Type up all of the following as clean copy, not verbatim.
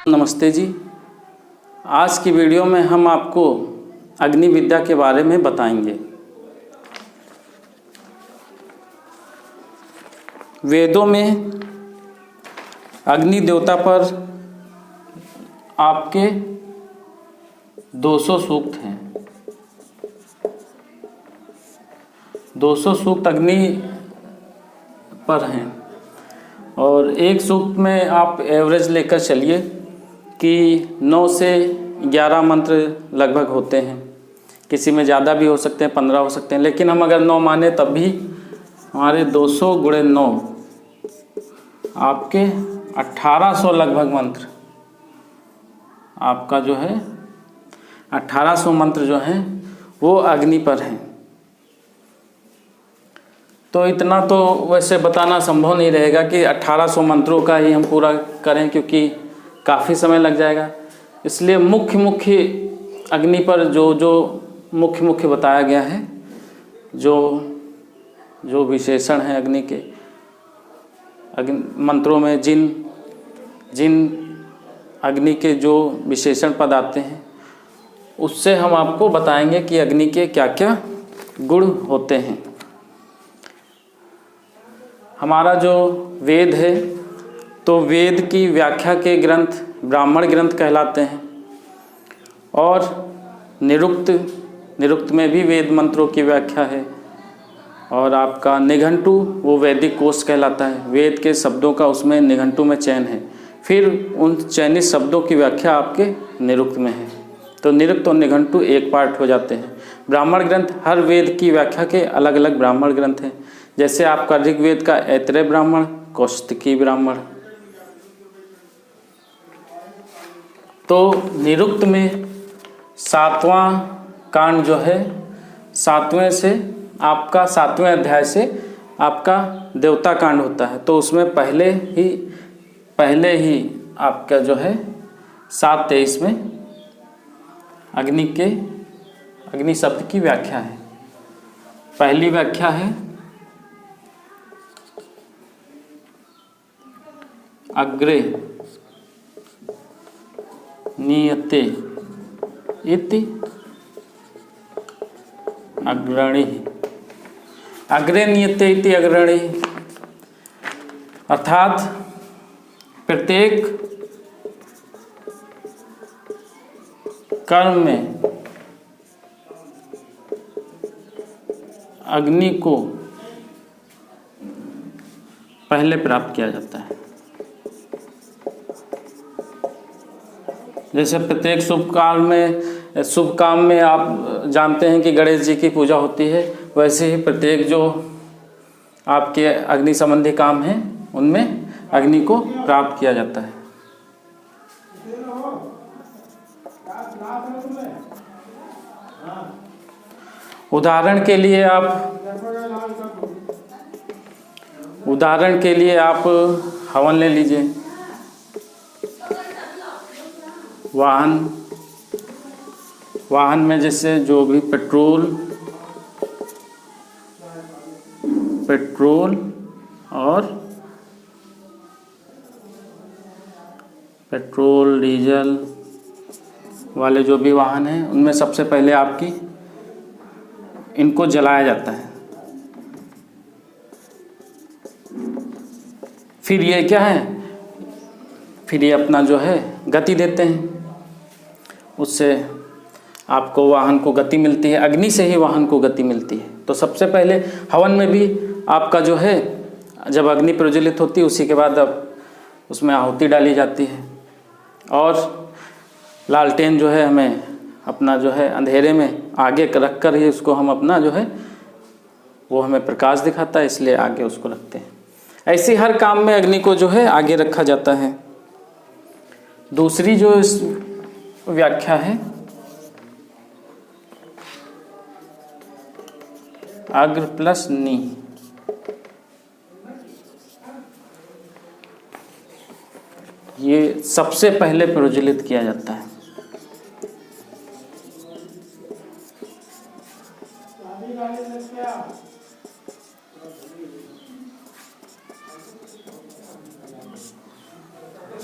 नमस्ते जी। आज की वीडियो में हम आपको अग्नि विद्या के बारे में बताएंगे। वेदों में अग्नि देवता पर आपके 200 सूक्त हैं। 200 सूक्त अग्नि पर हैं और एक सूक्त में आप एवरेज लेकर चलिए कि 9 से 11 मंत्र लगभग होते हैं। किसी में ज़्यादा भी हो सकते हैं, 15 हो सकते हैं, लेकिन हम अगर 9 माने तब भी हमारे 200 गुणे 9 आपके 1800 लगभग मंत्र आपका जो है 1800 मंत्र जो हैं वो अग्नि पर हैं। तो इतना तो वैसे बताना संभव नहीं रहेगा कि 1800 मंत्रों का ही हम पूरा करें, क्योंकि काफ़ी समय लग जाएगा। इसलिए मुख्य अग्नि पर जो मुख्य बताया गया है, जो विशेषण हैं अग्नि के मंत्रों में, जिन अग्नि के जो विशेषण पद आते हैं उससे हम आपको बताएंगे कि अग्नि के क्या क्या गुण होते हैं। हमारा जो वेद है तो वेद की व्याख्या के ग्रंथ ब्राह्मण ग्रंथ कहलाते हैं, और निरुक्त में भी वेद मंत्रों की व्याख्या है, और आपका निघंटु वो वैदिक कोश कहलाता है। वेद के शब्दों का उसमें निघंटु में चयन है, फिर उन चयनित शब्दों की व्याख्या आपके निरुक्त में है। तो निरुक्त और निघंटु एक पार्ट हो जाते हैं। ब्राह्मण ग्रंथ, हर वेद की व्याख्या के अलग अलग ब्राह्मण ग्रंथ हैं। जैसे आपका ऋग्वेद का ऐतरेय ब्राह्मण, कौशिकी ब्राह्मण। तो निरुक्त में 7वां कांड जो है 7वें से आपका 7वें अध्याय से आपका देवता कांड होता है। तो उसमें पहले ही आपका जो है 7:23 में अग्नि शब्द की व्याख्या है। पहली व्याख्या है अग्रे नियते इति अग्रणी। अग्रे नियते इति अग्रणी अर्थात प्रत्येक कर्म में अग्नि को पहले प्राप्त किया जाता है। जैसे प्रत्येक शुभ काम में आप जानते हैं कि गणेश जी की पूजा होती है, वैसे ही प्रत्येक जो आपके अग्नि संबंधी काम हैं उनमें अग्नि को प्राप्त किया जाता है। उदाहरण के लिए आप हवन ले लीजिए। वाहन में जैसे जो भी पेट्रोल डीजल वाले जो भी वाहन हैं उनमें सबसे पहले आपकी इनको जलाया जाता है। फिर ये क्या है, फिर ये अपना जो है गति देते हैं, उससे आपको वाहन को गति मिलती है। अग्नि से ही वाहन को गति मिलती है। तो सबसे पहले हवन में भी आपका जो है जब अग्नि प्रज्वलित होती है उसी के बाद अब उसमें आहुति डाली जाती है, और लालटेन जो है हमें अपना जो है अंधेरे में आगे रख कर ही उसको हम अपना जो है वो हमें प्रकाश दिखाता है, इसलिए आगे उसको रखते हैं। ऐसे हर काम में अग्नि को जो है आगे रखा जाता है। दूसरी जो इस व्याख्या है अग्र प्लस नी, ये सबसे पहले प्रज्वलित किया जाता है।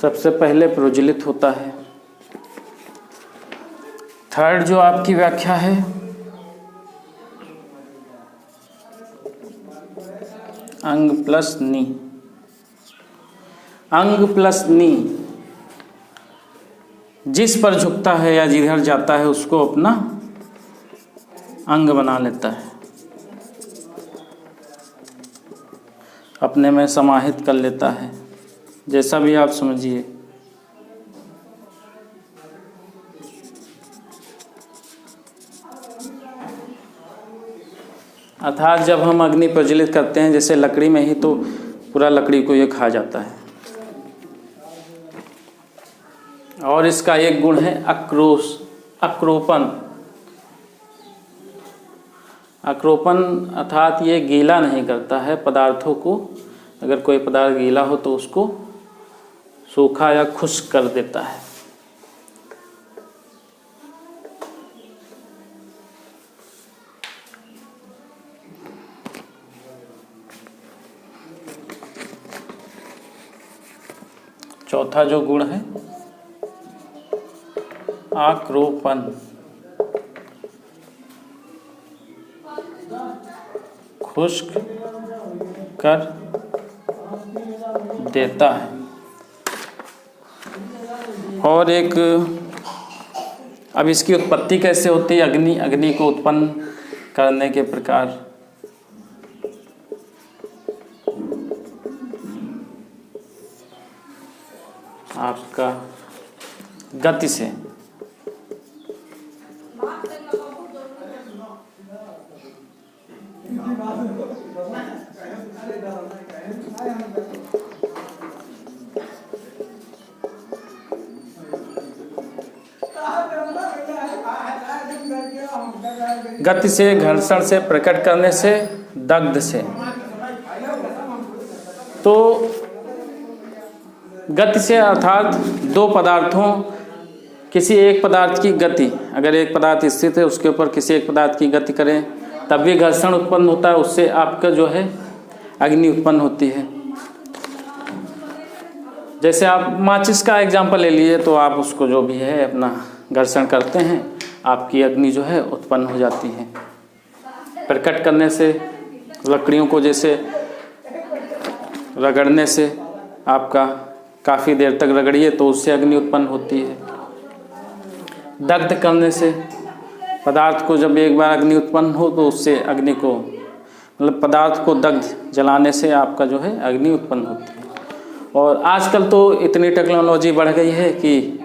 सबसे पहले प्रज्वलित होता है। थर्ड जो आपकी व्याख्या है, अंग प्लस नी। अंग प्लस नी जिस पर झुकता है या जिधर जाता है उसको अपना अंग बना लेता है, अपने में समाहित कर लेता है, जैसा भी आप समझिए। अर्थात जब हम अग्नि प्रज्वलित करते हैं जैसे लकड़ी में ही, तो पूरा लकड़ी को ये खा जाता है। और इसका एक गुण है अक्रोपन। अक्रोपन अर्थात ये गीला नहीं करता है पदार्थों को। अगर कोई पदार्थ गीला हो तो उसको सूखा या खुश्क कर देता है। चौथा जो गुण है आक्रोपन, खुश्क कर देता है। और एक, अब इसकी उत्पत्ति कैसे होती है? अग्नि को उत्पन्न करने के प्रकार। आपका गति से। गति से, घर्षण से, प्रकट करने से, दग्ध से। तो गति से अर्थात दो पदार्थों, किसी एक पदार्थ की गति, अगर एक पदार्थ स्थित है उसके ऊपर किसी एक पदार्थ की गति करें तब भी घर्षण उत्पन्न होता है, उससे आपका जो है अग्नि उत्पन्न होती है। जैसे आप माचिस का एग्जांपल ले लीजिए, तो आप उसको जो भी है अपना घर्षण करते हैं, आपकी अग्नि जो है उत्पन्न हो जाती है। प्रकट करने से, लकड़ियों को जैसे रगड़ने से, आपका काफ़ी देर तक रगड़िए तो उससे अग्नि उत्पन्न होती है। दग्ध करने से, पदार्थ को जब एक बार अग्नि उत्पन्न हो तो उससे अग्नि को, मतलब पदार्थ को दग्ध जलाने से आपका जो है अग्नि उत्पन्न होती है। और आजकल तो इतनी टेक्नोलॉजी बढ़ गई है कि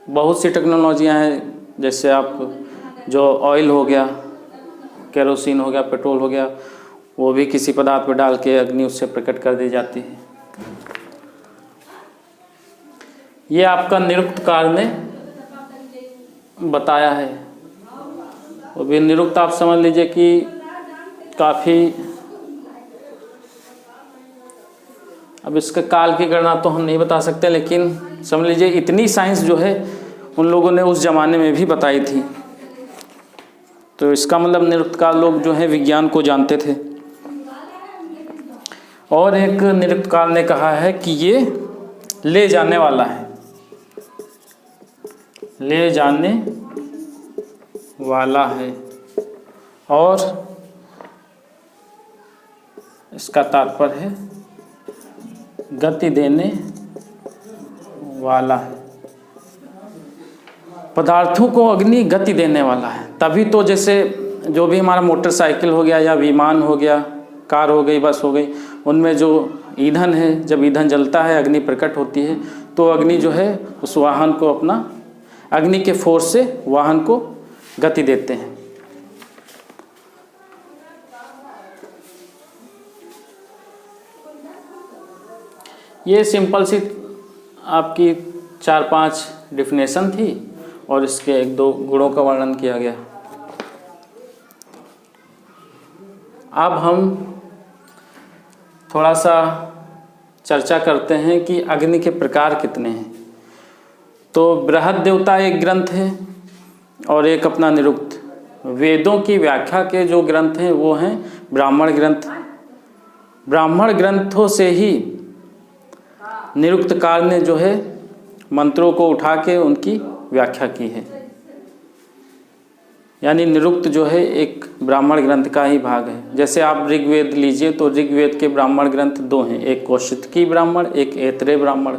बहुत सी टेक्नोलॉजियाँ हैं, जैसे आप जो ऑयल हो गया, केरोसिन हो गया, पेट्रोल हो गया, वो भी किसी पदार्थ पर डाल के अग्नि उससे प्रकट कर दी जाती है। ये आपका निरुक्तकार ने बताया है। वो भी निरुक्त आप समझ लीजिए कि काफ़ी, अब इसके काल की गणना तो हम नहीं बता सकते, लेकिन समझ लीजिए इतनी साइंस जो है उन लोगों ने उस ज़माने में भी बताई थी। तो इसका मतलब निरुक्तकार लोग जो है विज्ञान को जानते थे। और एक निरुक्तकार ने कहा है कि ये ले जाने वाला है, ले जाने वाला है, और इसका तात्पर्य है गति देने वाला है। पदार्थों को अग्नि गति देने वाला है। तभी तो जैसे जो भी हमारा मोटरसाइकिल हो गया या विमान हो गया, कार हो गई, बस हो गई, उनमें जो ईंधन है, जब ईंधन जलता है अग्नि प्रकट होती है, तो अग्नि जो है उस वाहन को, अपना अग्नि के फोर्स से वाहन को गति देते हैं। ये सिंपल सी आपकी 4-5 डिफिनेशन थी और इसके 1-2 गुणों का वर्णन किया गया। अब हम थोड़ा सा चर्चा करते हैं कि अग्नि के प्रकार कितने हैं। तो बृहद देवता एक ग्रंथ है और एक अपना निरुक्त। वेदों की व्याख्या के जो ग्रंथ हैं वो हैं ब्राह्मण ग्रंथ। ब्राह्मण ग्रंथों से ही निरुक्तकार ने जो है मंत्रों को उठा के उनकी व्याख्या की है। यानी निरुक्त जो है एक ब्राह्मण ग्रंथ का ही भाग है। जैसे आप ऋग्वेद लीजिए तो ऋग्वेद के ब्राह्मण ग्रंथ दो हैं, एक कौशितकी ब्राह्मण, एक ऐत्रेय ब्राह्मण।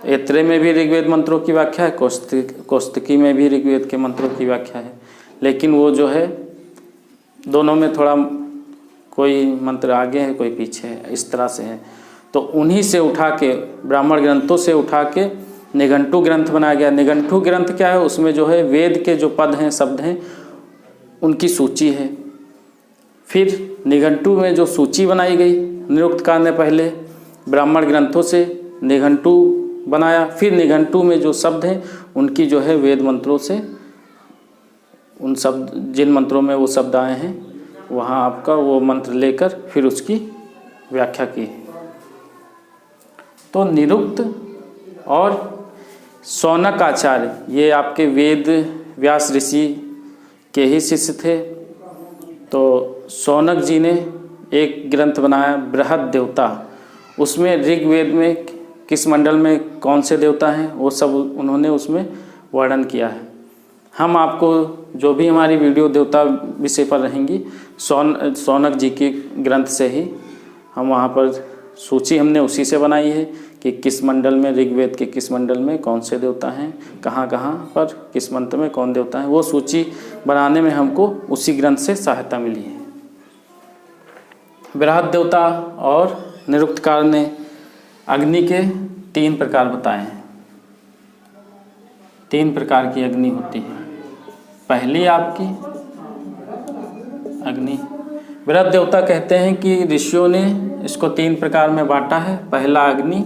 ऐत्रेय में भी ऋग्वेद मंत्रों की व्याख्या है, कौशितकी में भी ऋग्वेद के मंत्रों की व्याख्या है, लेकिन वो जो है दोनों में थोड़ा कोई मंत्र आगे है कोई पीछे है, इस तरह से है। तो उन्हीं से उठा के, ब्राह्मण ग्रंथों से उठा के निघंटु ग्रंथ बनाया गया। निघंटु ग्रंथ क्या है, उसमें जो है वेद के जो पद हैं, शब्द हैं, उनकी सूची है। फिर निघंटु में जो सूची बनाई गई, निरुक्तकार ने पहले ब्राह्मण ग्रंथों से निघंटु बनाया, फिर निघंटु में जो शब्द हैं उनकी जो है वेद मंत्रों से, उन शब्द जिन मंत्रों में वो शब्द आए हैं वहाँ आपका वो मंत्र लेकर फिर उसकी व्याख्या की। तो निरुक्त और शौनक आचार्य ये आपके वेद व्यास ऋषि के ही शिष्य थे। तो शौनक जी ने एक ग्रंथ बनाया बृहद देवता, उसमें ऋग्वेद में किस मंडल में कौन से देवता हैं वो सब उन्होंने उसमें वर्णन किया है। हम आपको जो भी हमारी वीडियो देवता विषय पर रहेंगी, शौनक जी के ग्रंथ से ही हम वहाँ पर सूची हमने उसी से बनाई है कि किस मंडल में, ऋग्वेद के किस मंडल में कौन से देवता हैं, कहाँ कहाँ पर किस मंत्र में कौन देवता है, वो सूची बनाने में हमको उसी ग्रंथ से सहायता मिली है। बृहद देवता और निरुक्तकार ने अग्नि के 3 प्रकार बताए हैं। 3 प्रकार की अग्नि होती है। पहली आपकी अग्नि, बृहद देवता कहते हैं कि ऋषियों ने इसको 3 प्रकार में बांटा है। पहला अग्नि,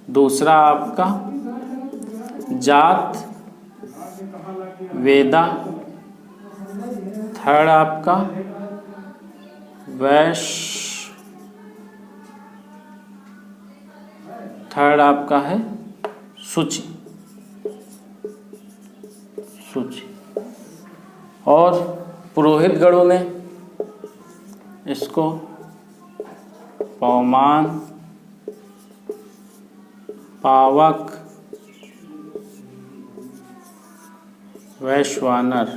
दूसरा आपका जात वेदा, थर्ड आपका वैश्य, थर्ड आपका है सूची। और पुरोहित गणों ने इसको पौमान, पावक, वैश्वानर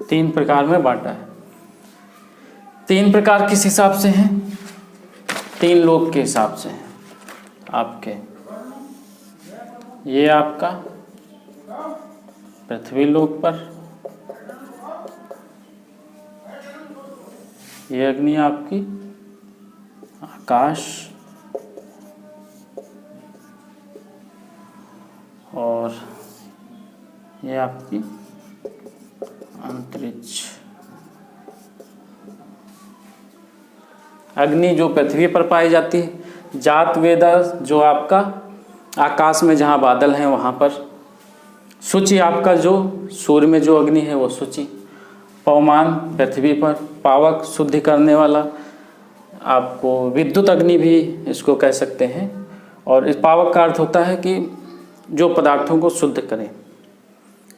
3 प्रकार में बांटा है। 3 प्रकार किस हिसाब से हैं? 3 लोक के हिसाब से हैं आपके। ये आपका पृथ्वी लोक पर, ये अग्नि आपकी आकाश, और ये आपकी अंतरिक्ष। अग्नि जो पृथ्वी पर पाई जाती है, जात वेदा जो आपका आकाश में जहाँ बादल हैं वहाँ पर, सूची आपका जो सूर्य में जो अग्नि है वो सूची, पवमान पृथ्वी पर, पावक शुद्धि करने वाला, आपको विद्युत अग्नि भी इसको कह सकते हैं। और इस पावक का अर्थ होता है कि जो पदार्थों को शुद्ध करें।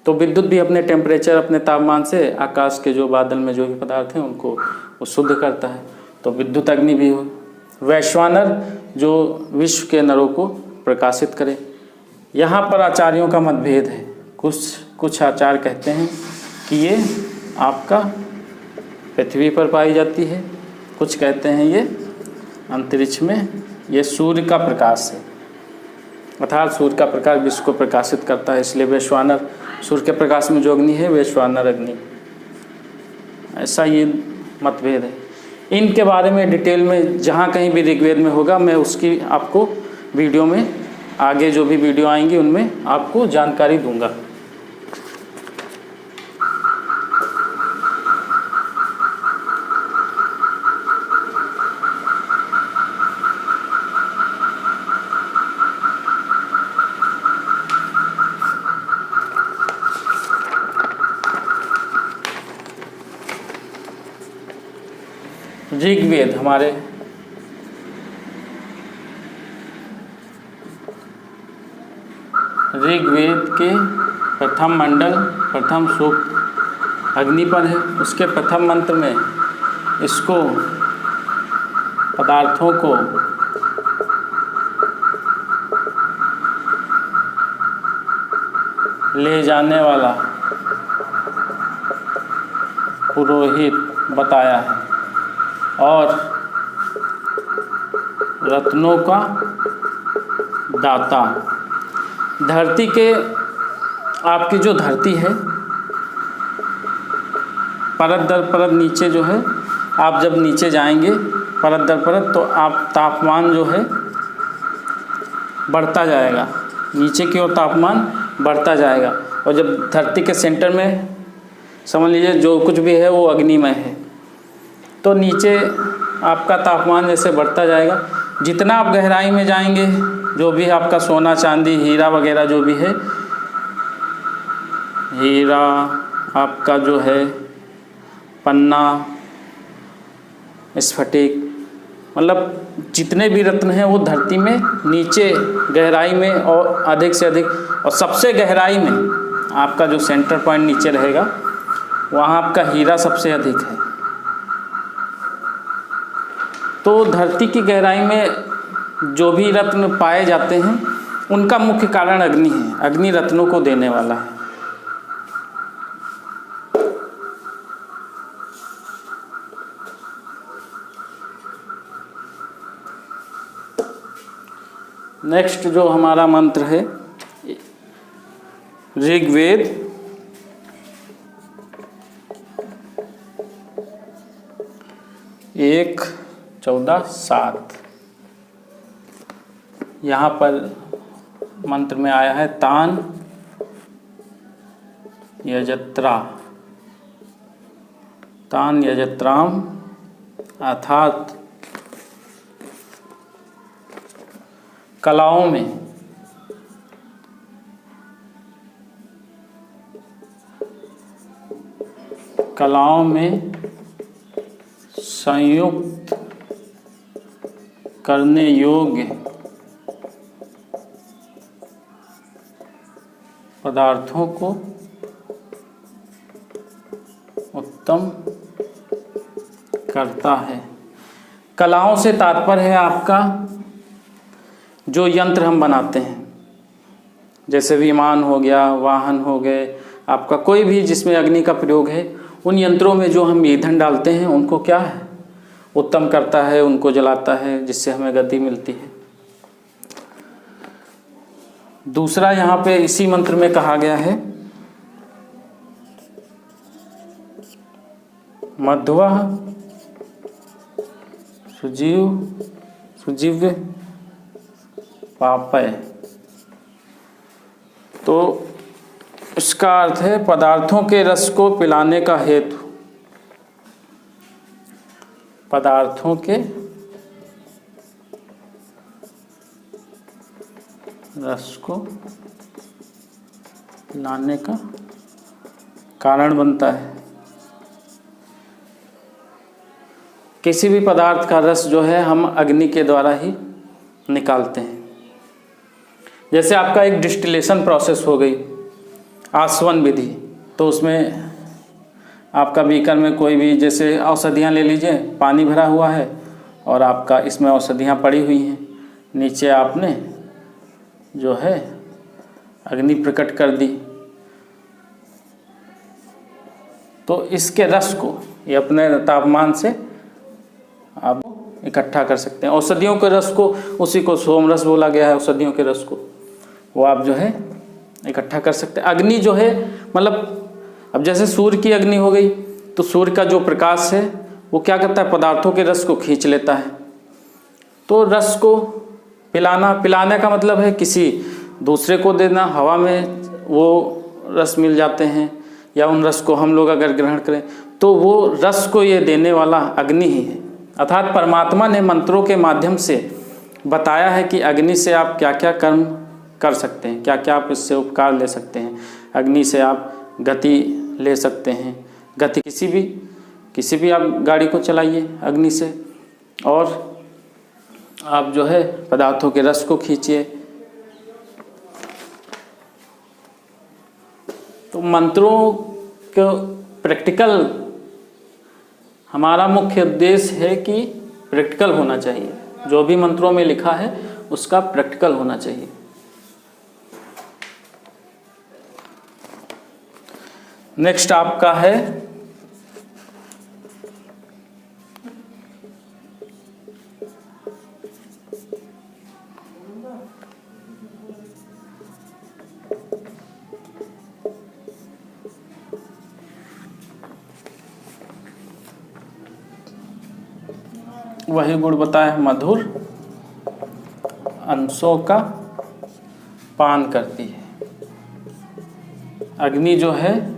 तो विद्युत भी अपने टेम्परेचर, अपने तापमान से आकाश के जो बादल में जो भी पदार्थ हैं उनको वो शुद्ध करता है, तो विद्युत अग्नि भी हो। वैश्वानर जो विश्व के नरों को प्रकाशित करे। यहाँ पर आचार्यों का मतभेद है। कुछ आचार्य कहते हैं कि ये आपका पृथ्वी पर पाई जाती है, कुछ कहते हैं ये अंतरिक्ष में, ये सूर्य का प्रकाश है, अर्थात सूर्य का प्रकाश विश्व को प्रकाशित करता है, इसलिए वैश्वानर, सूर्य के प्रकाश में जो अग्नि है वैश्वानर अग्नि, ऐसा ये मतभेद है। इनके बारे में डिटेल में जहाँ कहीं भी ऋग्वेद में होगा मैं उसकी आपको वीडियो में, आगे जो भी वीडियो आएंगी उनमें आपको जानकारी दूंगा। ऋग्वेद हमारे ऋग्वेद के प्रथम मंडल, प्रथम सूक्त अग्नि पर है। उसके प्रथम मंत्र में इसको, पदार्थों को ले जाने वाला पुरोहित बताया है, और रत्नों का दाता। धरती के, आपकी जो धरती है, परत दर परत नीचे जो है, आप जब नीचे जाएंगे परत दर परत, तो आप तापमान जो है बढ़ता जाएगा, नीचे की ओर तापमान बढ़ता जाएगा। और जब धरती के सेंटर में समझ लीजिए जो कुछ भी है वो अग्निमय है, तो नीचे आपका तापमान जैसे बढ़ता जाएगा, जितना आप गहराई में जाएंगे, जो भी आपका सोना चांदी हीरा वगैरह जो भी है, हीरा आपका जो है पन्ना स्फटिक, मतलब जितने भी रत्न हैं वो धरती में नीचे गहराई में और अधिक से अधिक, और सबसे गहराई में आपका जो सेंटर पॉइंट नीचे रहेगा वहाँ आपका हीरा सबसे अधिक है। तो धरती की गहराई में जो भी रत्न पाए जाते हैं उनका मुख्य कारण अग्नि है, अग्नि रत्नों को देने वाला है। नेक्स्ट जो हमारा मंत्र है ऋग्वेद 1:14-7, यहाँ पर मंत्र में आया है तान यजत्रा, तान यजत्राम, अर्थात कलाओं में संयुक्त करने योग्य पदार्थों को उत्तम करता है। कलाओं से तात्पर्य है आपका जो यंत्र हम बनाते हैं, जैसे विमान हो गया, वाहन हो गए, आपका कोई भी जिसमें अग्नि का प्रयोग है, उन यंत्रों में जो हम ईंधन डालते हैं उनको क्या है, उत्तम करता है, उनको जलाता है, जिससे हमें गति मिलती है। दूसरा यहाँ पे इसी मंत्र में कहा गया है मध्वा सुजीव्य पापय, तो इसका अर्थ है पदार्थों के रस को पिलाने का हेतु, पदार्थों के रस को पिलाने का कारण बनता है। किसी भी पदार्थ का रस जो है हम अग्नि के द्वारा ही निकालते हैं। जैसे आपका एक डिस्टिलेशन प्रोसेस हो गई, आसवन विधि, तो उसमें आपका बीकर में कोई भी जैसे औषधियाँ ले लीजिए, पानी भरा हुआ है और आपका इसमें औषधियाँ पड़ी हुई हैं, नीचे आपने जो है अग्नि प्रकट कर दी, तो इसके रस को ये अपने तापमान से आप इकट्ठा कर सकते हैं। औषधियों के रस को, उसी को सोम रस बोला गया है, औषधियों के रस को वो आप जो है इकट्ठा कर सकते हैं। अग्नि जो है मतलब अब जैसे सूर्य की अग्नि हो गई, तो सूर्य का जो प्रकाश है वो क्या करता है, पदार्थों के रस को खींच लेता है। तो रस को पिलाने का मतलब है किसी दूसरे को देना, हवा में वो रस मिल जाते हैं, या उन रस को हम लोग अगर ग्रहण करें तो वो रस को ये देने वाला अग्नि ही है। अर्थात परमात्मा ने मंत्रों के माध्यम से बताया है कि अग्नि से आप क्या क्या कर्म कर सकते हैं, क्या क्या आप इससे उपकार ले सकते हैं। अग्नि से आप गति ले सकते हैं, गति किसी भी आप गाड़ी को चलाइए अग्नि से, और आप जो है पदार्थों के रस को खींचिए। तो मंत्रों को प्रैक्टिकल, हमारा मुख्य उद्देश्य है कि प्रैक्टिकल होना चाहिए, जो भी मंत्रों में लिखा है उसका प्रैक्टिकल होना चाहिए। नेक्स्ट आपका है वही गुण बताए मधुर अंशों का पान करती है। अग्नि जो है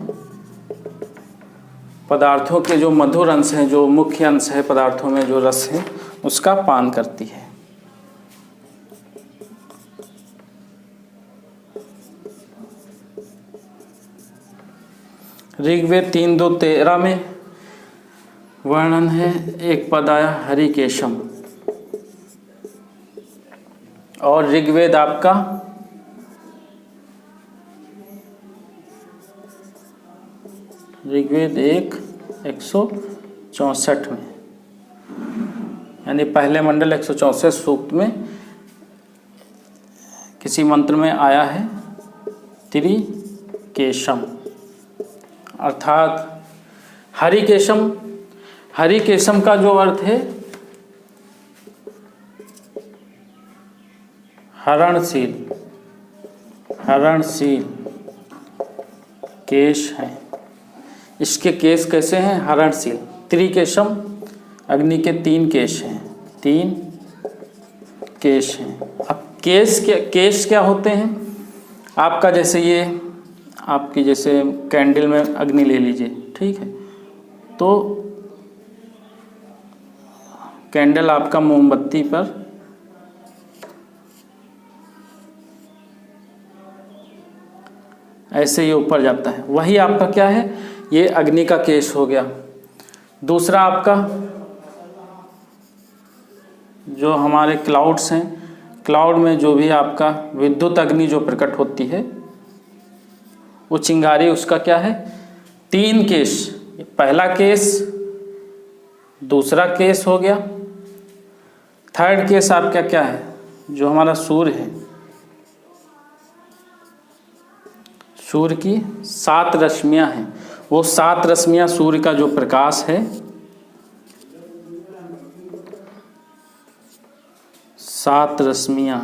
पदार्थों के जो मधुर अंश हैं, जो मुख्य अंश है पदार्थों में, जो रस है उसका पान करती है। ऋग्वेद 3:2-13 में वर्णन है, एक पद आया हरिकेशम। और ऋग्वेद आपका ऋग्वेद 1:164 में, यानी पहले मंडल 164 सूक्त में किसी मंत्र में आया है त्रिकेशम, अर्थात हरिकेशम। हरिकेशम का जो अर्थ है हरणशील, हरणशील केश हैं। इसके केश कैसे हैं? हरणशील। त्रिकेशम, अग्नि के 3 केश हैं, 3 केश हैं। अब केश क्या होते हैं? आपका जैसे ये आपकी जैसे कैंडल में अग्नि ले लीजिए, ठीक है, तो कैंडल आपका मोमबत्ती पर ऐसे ही ऊपर जाता है, वही आपका क्या है? ये अग्नि का केश हो गया। दूसरा आपका जो हमारे क्लाउड्स हैं, क्लाउड में जो भी आपका विद्युत अग्नि जो प्रकट होती है वो चिंगारी, उसका क्या है? 3 केश। पहला केस, दूसरा केस हो गया, थर्ड केस आपका क्या है? जो हमारा सूर्य है, सूर्य की 7 रश्मियां हैं, वो 7 रश्मियां सूर्य का जो प्रकाश है, 7 रश्मियां,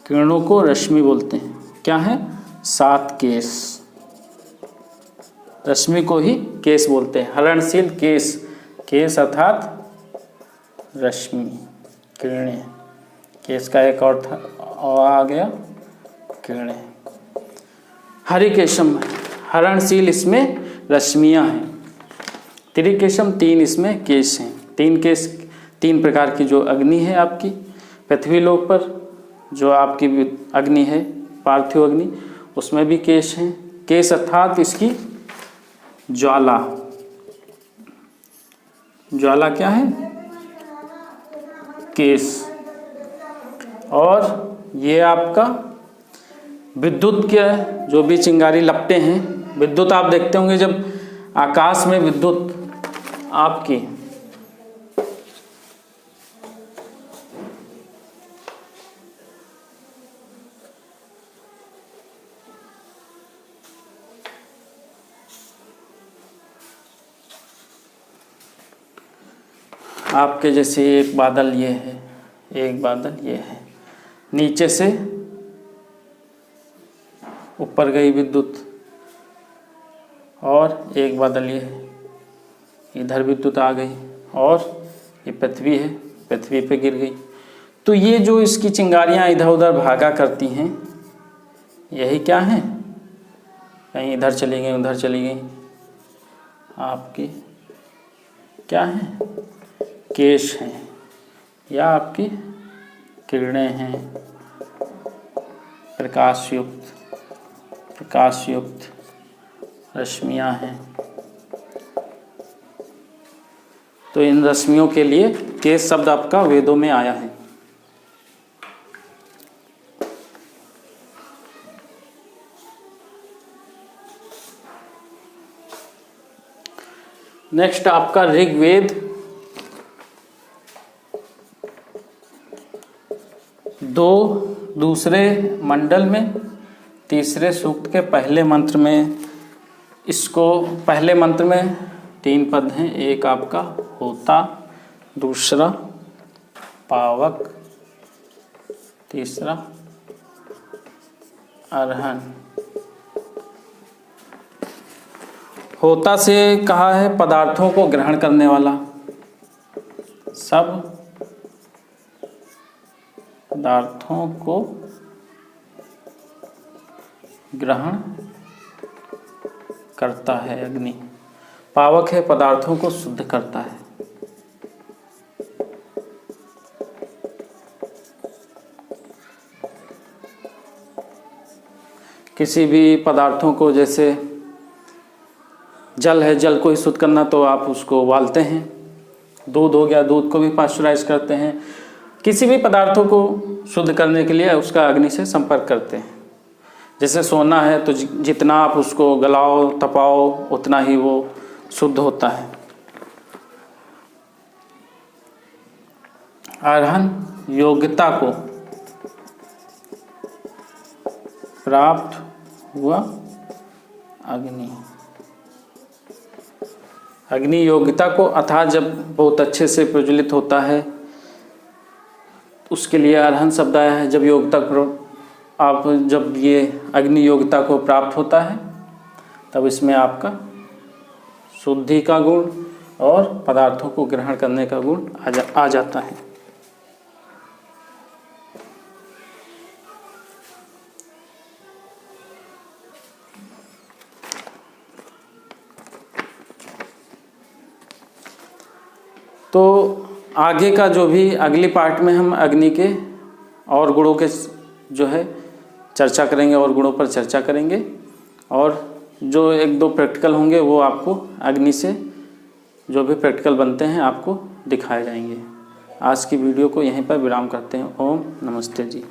किरणों को रश्मि बोलते हैं। क्या है? 7 केश। रश्मि को ही केश बोलते हैं। हरणशील केश, केश अर्थात रश्मि, किरणें। केश का एक और था और आ गया किरणें। हरिकेशम, हरणशील, इसमें रश्मियां हैं। त्रिकेशम, 3 इसमें केश हैं। 3 केश, 3 प्रकार की जो अग्नि है आपकी पृथ्वी लोक पर, जो आपकी अग्नि है पार्थिव अग्नि, उसमें भी केश हैं। केश अर्थात इसकी ज्वाला। ज्वाला क्या है? केश। और ये आपका विद्युत के जो भी चिंगारी लपटे हैं, विद्युत आप देखते होंगे जब आकाश में विद्युत आपकी आपके जैसे एक बादल ये है, एक बादल ये है, नीचे से ऊपर गई विद्युत, और एक बादल ये है, इधर विद्युत आ गई, और ये पृथ्वी है, पृथ्वी पे गिर गई। तो ये जो इसकी चिंगारियाँ इधर उधर भागा करती हैं, यही क्या है? कहीं इधर चली गई, उधर चली गई, आपकी क्या है? केश हैं, या आपकी किरणें हैं, प्रकाशयुक्त रश्मियां हैं। तो इन रश्मियों के लिए केश शब्द आपका वेदों में आया है। नेक्स्ट आपका ऋग्वेद 2 दूसरे मंडल में 3रे सूक्त के पहले मंत्र में इसको पहले मंत्र में 3 पद हैं, एक आपका होता, दूसरा पावक, तीसरा अरहन। होता से कहा है पदार्थों को ग्रहण करने वाला, सब पदार्थों को ग्रहण करता है अग्नि। पावक है पदार्थों को शुद्ध करता है। किसी भी पदार्थों को, जैसे जल है, जल को ही शुद्ध करना तो आप उसको उबालते हैं। दूध हो गया, दूध को भी पाश्चराइज करते हैं। किसी भी पदार्थों को शुद्ध करने के लिए उसका अग्नि से संपर्क करते हैं। जैसे सोना है तो जितना आप उसको गलाओ तपाओ उतना ही वो शुद्ध होता है। अरहन योग्यता को प्राप्त हुआ अग्नि। अग्नि योग्यता को अर्थात जब बहुत अच्छे से प्रज्वलित होता है उसके लिए अरहन शब्द आया है। जब जब ये अग्नि योग्यता को प्राप्त होता है तब इसमें आपका शुद्धि का गुण और पदार्थों को ग्रहण करने का गुण आ जाता है। तो आगे का जो भी अगली पार्ट में हम अग्नि के और गुणों के जो है चर्चा करेंगे और गुणों पर चर्चा करेंगे, और जो 1-2 प्रैक्टिकल होंगे वो आपको अग्नि से जो भी प्रैक्टिकल बनते हैं आपको दिखाए जाएंगे। आज की वीडियो को यहीं पर विराम करते हैं। ओम नमस्ते जी।